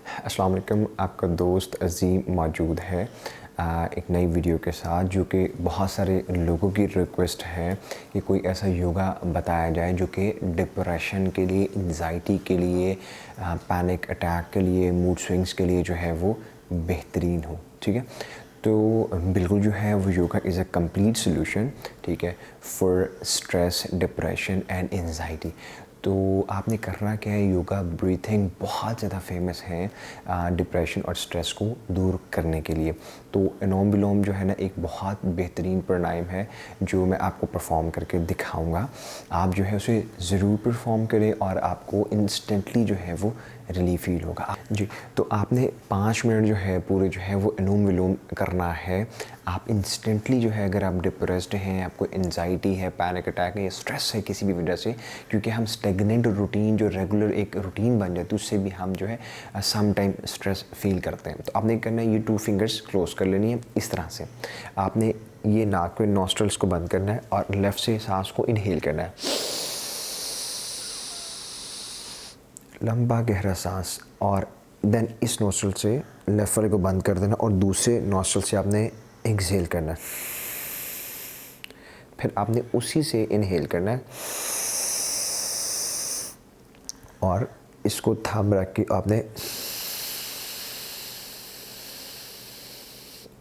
अस्सलाम वालेकुम, आपका दोस्त अज़ीम मौजूद है एक नई वीडियो के साथ, जो कि बहुत सारे लोगों की रिक्वेस्ट है कि कोई ऐसा योगा बताया जाए जो कि डिप्रेशन के लिए, एंजाइटी के लिए, पैनिक अटैक के लिए, मूड स्विंग्स के लिए जो है वो बेहतरीन हो। ठीक है, तो बिल्कुल जो है वो yoga is a complete solution, ठीक है, for stress, depression and anxiety. तो आपने करना क्या है, योगा ब्रीथिंग बहुत ज़्यादा फेमस है डिप्रेशन और स्ट्रेस को दूर करने के लिए। तो अनुलोम विलोम जो है ना, एक बहुत बेहतरीन प्राणायाम है जो मैं आपको परफॉर्म करके दिखाऊंगा। आप जो है उसे ज़रूर परफॉर्म करें और आपको इंस्टेंटली जो है वो रिलीफ फील होगा जी। तो आपने 5 मिनट जो है पूरे जो है वो अनुलोम विलोम करना है। आप इंस्टेंटली जो है, अगर आप डिप्रेस्ड हैं, आपको एंजाइटी है, पैनिक अटैक है या स्ट्रेस है किसी भी वजह से, क्योंकि हम स्टेगनेंट रूटीन जो रेगुलर एक रूटीन बन जाती है उससे भी हम जो है सम टाइम स्ट्रेस फील करते हैं। तो आपने करना है, ये 2 फिंगर्स क्लोज कर लेनी है इस तरह से। आपने ये नाक में नॉस्ट्रल्स को बंद करना है और लेफ़्ट से सांस को इनहेल करना है, लंबा गहरा सांस, और देन इस नोस्ट्रल से लेफ्ट वाले को बंद कर देना और दूसरे नोस्ट्रल से आपने एक्सहेल करना है। फिर आपने उसी से इनहेल करना है और इसको थाम रख के आपने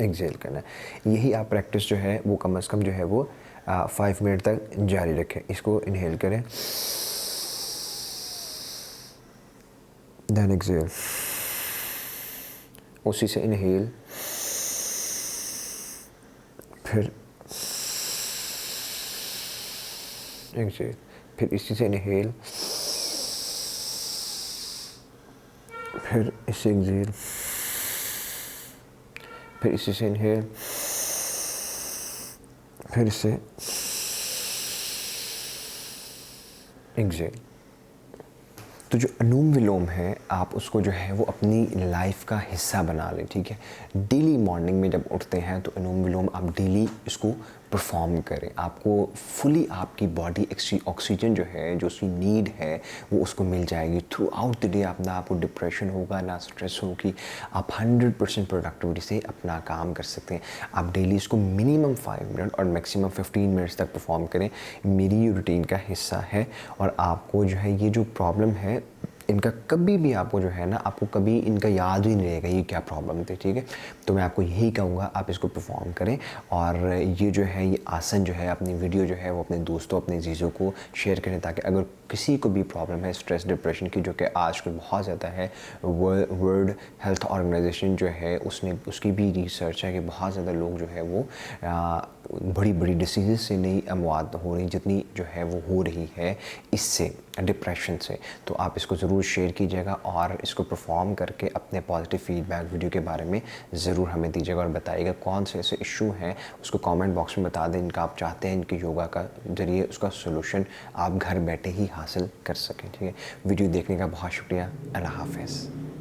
एक्सहेल करना है। यही आप प्रैक्टिस जो है वो कम से कम जो है वो 5 मिनट तक जारी रखें। इसको इनहेल करें, देन एक्सहेल, उसी से इनहेल, फिर एक्सहेल, फिर इसी से इनहेल, फिर इससे एक्सहेल, फिर इसी से इनहेल, फिर इससे एक्सहेल। तो जो अनुलोम विलोम है, आप उसको जो है वो अपनी लाइफ का हिस्सा बना लें। ठीक है, डेली मॉर्निंग में जब उठते हैं तो अनुलोम विलोम आप डेली इसको परफॉर्म करें। आपको फुली आपकी बॉडी ऑक्सीजन जो है, जो उसकी नीड है, वो उसको मिल जाएगी थ्रू आउट द डे। आप ना आपको डिप्रेशन होगा, ना स्ट्रेस होगी। आप 100% प्रोडक्टिविटी से अपना काम कर सकते हैं। आप डेली इसको मिनिमम 5 मिनट और मैक्सिमम 15 मिनट्स तक परफॉर्म करें। मेरी रूटीन का हिस्सा है और आपको जो है ये जो प्रॉब्लम है, इनका कभी भी आपको जो है ना, आपको कभी इनका याद ही नहीं रहेगा ये क्या प्रॉब्लम थी। ठीक है, तो मैं आपको यही कहूँगा, आप इसको परफॉर्म करें और ये जो है ये आसन जो है, अपनी वीडियो जो है वो अपने दोस्तों, अपने अजीज़ों को शेयर करें, ताकि अगर किसी को भी प्रॉब्लम है स्ट्रेस डिप्रेशन की, जो कि आजकल बहुत ज़्यादा है, वर्ल्ड हेल्थ ऑर्गेनाइजेशन जो है उसने उसकी भी रिसर्च है कि बहुत ज़्यादा लोग जो है वो बड़ी बड़ी डिसीज़ से नहीं अमवात हो रही जितनी जो है वो हो रही है इससे, डिप्रेशन से। तो आप इसको ज़रूर शेयर कीजिएगा और इसको परफॉर्म करके अपने पॉजिटिव फीडबैक वीडियो के बारे में ज़रूर हमें दीजिएगा और बताइएगा कौन से ऐसे इशू हैं, उसको कमेंट बॉक्स में बता दें इनका आप चाहते हैं इनके योगा का ज़रिए उसका सोल्यूशन आप घर बैठे ही हासिल कर सकें। ठीक है, वीडियो देखने का बहुत शुक्रिया। अल्लाह हाफ़िज़।